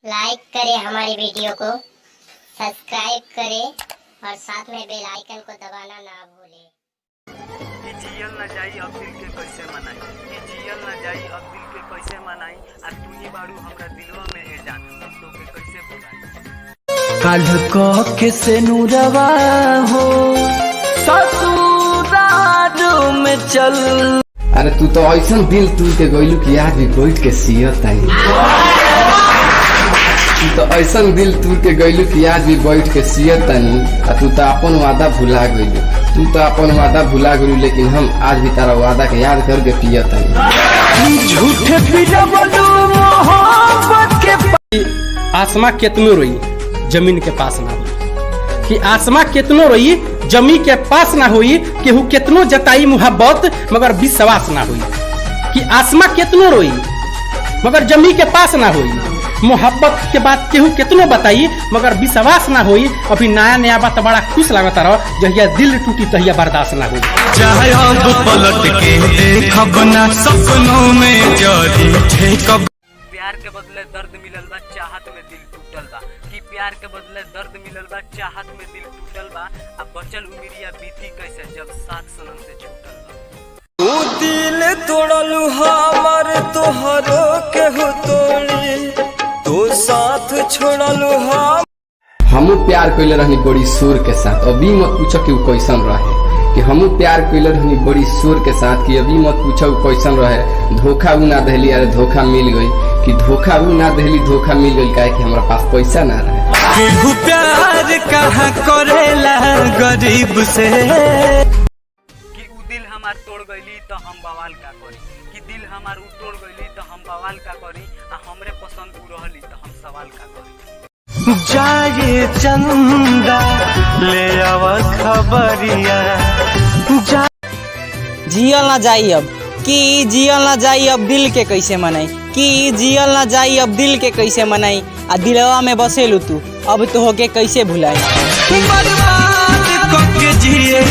लाइक करें हमारी वीडियो को, सब्सक्राइब करें और साथ में बेल आइकन को दबाना ना भूलें। जियल न जाई अब दिल के कैसे मनाई, जियल न जाई अब दिल के कैसे मनाई, आ तू ही बारू हमरा दिलवा में ए जान, हम तो के कैसे भुलाई। काल को के से नूरवा हो ससुराल में चल। अरे तू तो ऐसा दिल तू के गइलू कि आज भी बैठ के सियत तानी। तू तो ऐसा दिल तू के गइलू कि आज भी बैठ के सियत तानी। तू तो अपन वादा भुला गइलू, तू तो अपन वादा भुला गइलू, लेकिन हम आज भी तारा वादा के याद करके पियत तानी। झूठे पिलवलू मोहब्बत के आसमां केतनो रोई जमीन के पास ना हुई, कि आसमां केतनो रोई जमीन के पास ना हुई, केहू केतनो जताई मुहब्बत मगर विश्वास ना हुई। कि आसमां केतनो रोई मगर जमीन के पास ना हुई, मोहब्बत के बाद केहू केतनो बताई मगर विश्वास ना हुई। अभी नया नया बात बड़ा खुश लगता रहो, जहिया दिल टूटी तहिया बर्दाश्त ना हुई। चाहे अब पलट के देखब ना सपनों में जरी ठेकब। प्यार के बदले दर्द मिलल बा, चाहत में दिल टूटल बा, कि प्यार के बदले दर्द मिलल बा, चाहत में दिल टूटल बा। अब बचल उमिरिया बीती कैसे जब साथ सनम से छूटल बा। तू दिल तोड़लू हमर तोहरो के हो तोड़ी, तू साथ छोड़लू हमू प्यार कइले रहनी बड़ी सुर के साथ। अभी मत पूछो कि वो कैसन रहे, कि हमू प्यार कइले रहनी बड़ी सुर के साथ, कि अभी मत पूछो वो कैसन रहे। धोखा उ ना दहली, अरे धोखा मिल गई, कि धोखा उ ना दहली धोखा मिल गई, काहे कि हमरा पास पैसा ना रहे। केहू प्यार कहाँ करेला गरीब से। कि उ दिल हमार तोड़ गईली तो हम बवाल का करी, कि दिल हमार उ तोड़ गईली तो हम बवाल का करी, आ हमरे पसंद उ रहली तो हम सवाल का करी। जाए चंदा ले आवा खबरिया। जियल ना जाई अब, कि जियल ना जाई अब दिल के कैसे मनाई, कि जियल ना जाई अब दिल के कैसे मनाई। आ दिलवा में बसेलू तू, अब तो होके कैसे भुलाई। बर्बाद करके जिए